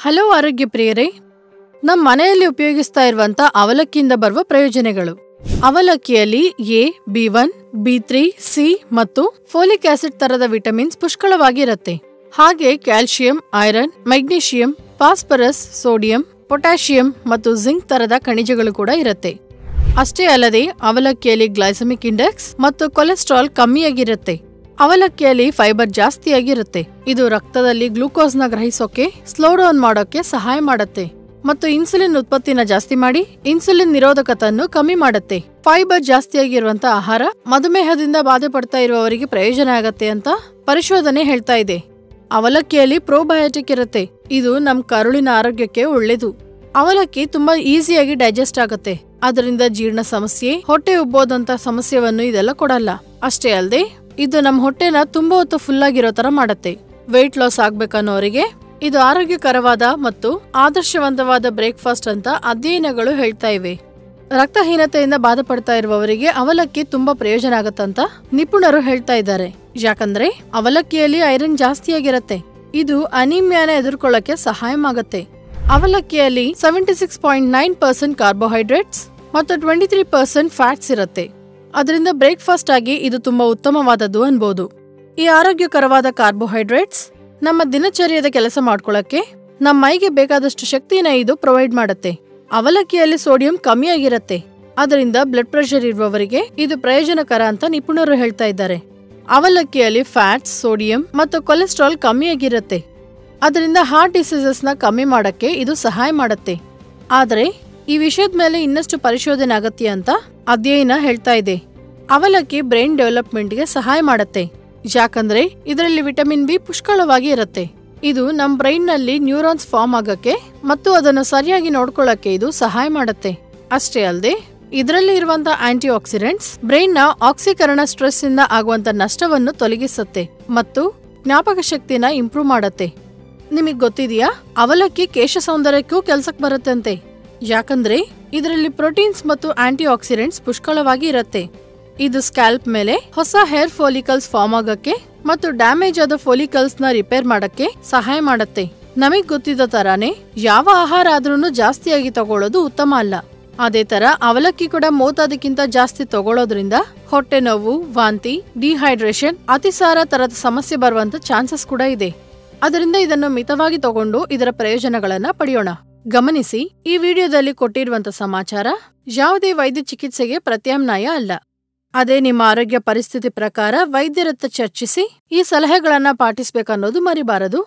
Hello ಆರೋಗ್ಯ ಪ್ರಿಯರೇ, ನಮ್ಮ ಮನೆಯಲ್ಲಿ ಉಪಯೋಗಿಸ್ತಾ ಇರುವಂತ ಅವಲಕ್ಕಿಯಿಂದ ಬರುವ ಪ್ರಯೋಜನಗಳು. ಅವಲಕ್ಕಿಯಲ್ಲಿ ಎ, B1, B3, ಸಿ ಮತ್ತು ಫೋಲಿಕ್ ಆಸಿಡ್ ತರದ ವಿಟಮಿನ್ಸ್ ಪುಷ್ಕಳವಾಗಿರುತ್ತೆ. ಹಾಗೆ calcium, iron, magnesium, phosphorus, sodium, potassium ಮತ್ತು ಜಿಂಕ್ ತರದ ಖನಿಜಗಳು ಕೂಡ ಇರುತ್ತೆ. ಅಷ್ಟೇ ಅಲ್ಲದೆ ಅವಲಕ್ಕಿಯಲ್ಲಿ ಗ್ಲೈಸಮಿಕ್ ಇಂಡೆಕ್ಸ್ ಮತ್ತು ಕೊಲೆಸ್ಟ್ರಾಲ್ ಕಮ್ಮಿಯಾಗಿರುತ್ತೆ. ಅವಲಕ್ಕಿಯಲ್ಲಿ ಫೈಬರ್ ಜಾಸ್ತಿಯಾಗಿರುತ್ತೆ. ಇದು ರಕ್ತದಲ್ಲಿ ಗ್ಲೂಕೋಸ್ನ ಗ್ರಹಿಸೋಕೆ, ಸ್ಲೋ ಡೌನ್ ಮಾಡೋಕೆ ಸಹಾಯ ಮಾಡುತ್ತೆ ಮತ್ತು ಇನ್ಸುಲಿನ್ ಉತ್ಪತ್ತಿನ ಜಾಸ್ತಿ ಮಾಡಿ ಇನ್ಸುಲಿನ್ ನಿರೋಧಕತನ್ನು ಕಮ್ಮಿ ಮಾಡುತ್ತೆ. ಫೈಬರ್ ಜಾಸ್ತಿಯಾಗಿರುವಂತ ಆಹಾರ ಮಧುಮೇಹದಿಂದ ಬಾಧೆ ಪಡ್ತಾ ಇರುವವರಿಗೆ ಪ್ರಯೋಜನ ಆಗತ್ತೆ ಅಂತ ಪರಿಶೋಧನೆ ಹೇಳ್ತಾ ಇದೆ. ಅವಲಕ್ಕಿಯಲ್ಲಿ ಪ್ರೋಬಯೋಟಿಕ್ ಇರುತ್ತೆ. ಇದು ನಮ್ ಕರುಳಿನ ಆರೋಗ್ಯಕ್ಕೆ ಒಳ್ಳೇದು. ಅವಲಕ್ಕಿ ತುಂಬಾ ಈಸಿಯಾಗಿ ಡೈಜೆಸ್ಟ್ ಆಗುತ್ತೆ. ಅದರಿಂದ ಜೀರ್ಣ ಸಮಸ್ಯೆ, ಹೊಟ್ಟೆ ಉಬ್ಬೋದಂತ ಸಮಸ್ಯೆವನ್ನು ಇದೆಲ್ಲ ಕೊಡಲ್ಲ. ಅಷ್ಟೇ ಅಲ್ಲದೆ ಇದು ನಮ್ ಹೊಟ್ಟೆನ ತುಂಬಾ ಹೊತ್ತು ಫುಲ್ ಆಗಿರೋ ತರ ಮಾಡತ್ತೆ. ವೆಯ್ಟ್ ಲಾಸ್ ಆಗ್ಬೇಕನ್ನೋರಿಗೆ ಇದು ಆರೋಗ್ಯಕರವಾದ ಮತ್ತು ಆದರ್ಶವಂತವಾದ ಬ್ರೇಕ್ಫಾಸ್ಟ್ ಅಂತ ಅಧ್ಯಯನಗಳು ಹೇಳ್ತಾ ಇವೆ. ರಕ್ತಹೀನತೆಯಿಂದ ಬಾಧೆ ಪಡ್ತಾ ಇರುವವರಿಗೆ ಅವಲಕ್ಕಿ ತುಂಬಾ ಪ್ರಯೋಜನ ಆಗತ್ತಂತ ನಿಪುಣರು ಹೇಳ್ತಾ ಇದ್ದಾರೆ. ಯಾಕಂದ್ರೆ ಅವಲಕ್ಕಿಯಲ್ಲಿ ಐರನ್ ಜಾಸ್ತಿಯಾಗಿರತ್ತೆ. ಇದು ಅನಿಮಿಯಾನ ಎದುರ್ಕೊಳ್ಳಕ್ಕೆ ಸಹಾಯ ಆಗತ್ತೆ. ಅವಲಕ್ಕಿಯಲ್ಲಿ 76.9% ಕಾರ್ಬೋಹೈಡ್ರೇಟ್ಸ್ ಮತ್ತು 23% ಫ್ಯಾಟ್ಸ್ ಇರುತ್ತೆ. ಅದರಿಂದ ಬ್ರೇಕ್ಫಾಸ್ಟ್ ಆಗಿ ಇದು ತುಂಬಾ ಉತ್ತಮವಾದದ್ದು ಅನ್ಬೋದು. ಈ ಆರೋಗ್ಯಕರವಾದ ಕಾರ್ಬೋಹೈಡ್ರೇಟ್ಸ್ ನಮ್ಮ ದಿನಚರ್ಯದ ಕೆಲಸ ಮಾಡ್ಕೊಳ್ಳಕ್ಕೆ, ನಮ್ಮ ಮೈಗೆ ಬೇಕಾದಷ್ಟು ಶಕ್ತಿನ ಇದು ಪ್ರೊವೈಡ್ ಮಾಡುತ್ತೆ. ಅವಲಕ್ಕಿಯಲ್ಲಿ ಸೋಡಿಯಂ ಕಮ್ಮಿಯಾಗಿರುತ್ತೆ. ಅದರಿಂದ ಬ್ಲಡ್ ಪ್ರೆಷರ್ ಇರುವವರಿಗೆ ಇದು ಪ್ರಯೋಜನಕರ ಅಂತ ನಿಪುಣರು ಹೇಳ್ತಾ ಇದ್ದಾರೆ. ಅವಲಕ್ಕಿಯಲ್ಲಿ ಫ್ಯಾಟ್ಸ್, ಸೋಡಿಯಂ ಮತ್ತು ಕೊಲೆಸ್ಟ್ರಾಲ್ ಕಮ್ಮಿಯಾಗಿರುತ್ತೆ. ಅದರಿಂದ ಹಾರ್ಟ್ ಡಿಸೀಸಸ್ ನ ಕಮ್ಮಿ ಮಾಡಕ್ಕೆ ಇದು ಸಹಾಯ ಮಾಡುತ್ತೆ. ಆದ್ರೆ ಈ ವಿಷಯದ ಮೇಲೆ ಇನ್ನಷ್ಟು ಪರಿಶೋಧನೆ ಅಗತ್ಯ ಅಂತ ಅಧ್ಯಯನ ಹೇಳ್ತಾ ಇದೆ. ಅವಲಕ್ಕಿ ಬ್ರೈನ್ ಡೆವಲಪ್ಮೆಂಟ್ಗೆ ಸಹಾಯ ಮಾಡುತ್ತೆ. ಯಾಕಂದ್ರೆ ಇದರಲ್ಲಿ ವಿಟಮಿನ್ ಬಿ ಪುಷ್ಕಳವಾಗಿ ಇರುತ್ತೆ. ಇದು ನಮ್ ಬ್ರೈನ್ ನಲ್ಲಿ ನ್ಯೂರಾನ್ಸ್ ಫಾರ್ಮ್ ಆಗಕ್ಕೆ ಮತ್ತು ಅದನ್ನು ಸರಿಯಾಗಿ ನೋಡ್ಕೊಳ್ಳಕ್ಕೆ ಇದು ಸಹಾಯ ಮಾಡುತ್ತೆ. ಅಷ್ಟೇ ಅಲ್ಲದೆ ಇದರಲ್ಲಿ ಇರುವಂತ ಆಂಟಿ ಆಕ್ಸಿಡೆಂಟ್ಸ್ ಬ್ರೈನ್ ನ ಆಕ್ಸೀಕರಣ ಸ್ಟ್ರೆಸ್ ಇಂದ ಆಗುವಂತ ನಷ್ಟವನ್ನು ತೊಲಗಿಸುತ್ತೆ ಮತ್ತು ಜ್ಞಾಪಕ ಶಕ್ತಿನ ಇಂಪ್ರೂವ್ ಮಾಡುತ್ತೆ. ನಿಮಗ್ ಗೊತ್ತಿದೆಯಾ, ಅವಲಕ್ಕಿ ಕೇಶ ಸೌಂದರ್ಯಕ್ಕೂ ಕೆಲ್ಸಕ್ ಬರುತ್ತಂತೆ. ಯಾಕಂದ್ರೆ ಇದರಲ್ಲಿ ಪ್ರೋಟೀನ್ಸ್ ಮತ್ತು ಆಂಟಿ ಆಕ್ಸಿಡೆಂಟ್ಸ್ ಪುಷ್ಕಳವಾಗಿ ಇರುತ್ತೆ. ಇದು ಸ್ಕ್ಯಾಲ್ಪ್ ಮೇಲೆ ಹೊಸ ಹೇರ್ ಫಾಲಿಕಲ್ಸ್ ಫಾರ್ಮ್ ಆಗಕ್ಕೆ ಮತ್ತು ಡ್ಯಾಮೇಜ್ ಆದ ಫಾಲಿಕಲ್ಸ್ ನ ರಿಪೇರ್ ಮಾಡಕ್ಕೆ ಸಹಾಯ ಮಾಡುತ್ತೆ. ನಮಗ್ ಗೊತ್ತಿದ್ದ ತರಾನೇ ಯಾವ ಆಹಾರ ಆದ್ರೂ ಜಾಸ್ತಿಯಾಗಿ ತಗೊಳ್ಳೋದು ಉತ್ತಮ ಅಲ್ಲ. ಅದೇ ತರ ಅವಲಕ್ಕಿ ಕೂಡ ಮೋತಾದಕ್ಕಿಂತ ಜಾಸ್ತಿ ತಗೊಳ್ಳೋದ್ರಿಂದ ಹೊಟ್ಟೆ ನೋವು, ವಾಂತಿ, ಡಿಹೈಡ್ರೇಷನ್, ಅತಿಸಾರ ತರದ ಸಮಸ್ಯೆ ಬರುವಂತ ಚಾನ್ಸಸ್ ಕೂಡ ಇದೆ. ಅದರಿಂದ ಇದನ್ನು ಮಿತವಾಗಿ ತಗೊಂಡು ಇದರ ಪ್ರಯೋಜನಗಳನ್ನ ಪಡೆಯೋಣ. ಗಮನಿಸಿ, ಈ ವಿಡಿಯೋದಲ್ಲಿ ಕೊಟ್ಟಿರುವಂತ ಸಮಾಚಾರ ಯಾವುದೇ ವೈದ್ಯ ಚಿಕಿತ್ಸೆಗೆ ಪ್ರತ್ಯಾಮ್ನಾಯ ಅಲ್ಲ. ಅದೇ ನಿಮ್ಮ ಆರೋಗ್ಯ ಪರಿಸ್ಥಿತಿ ಪ್ರಕಾರ ವೈದ್ಯರತ್ತ ಚರ್ಚಿಸಿ ಈ ಸಲಹೆಗಳನ್ನ ಪಾಟಿಸಬೇಕನ್ನೋದು ಮರಿಬಾರದು.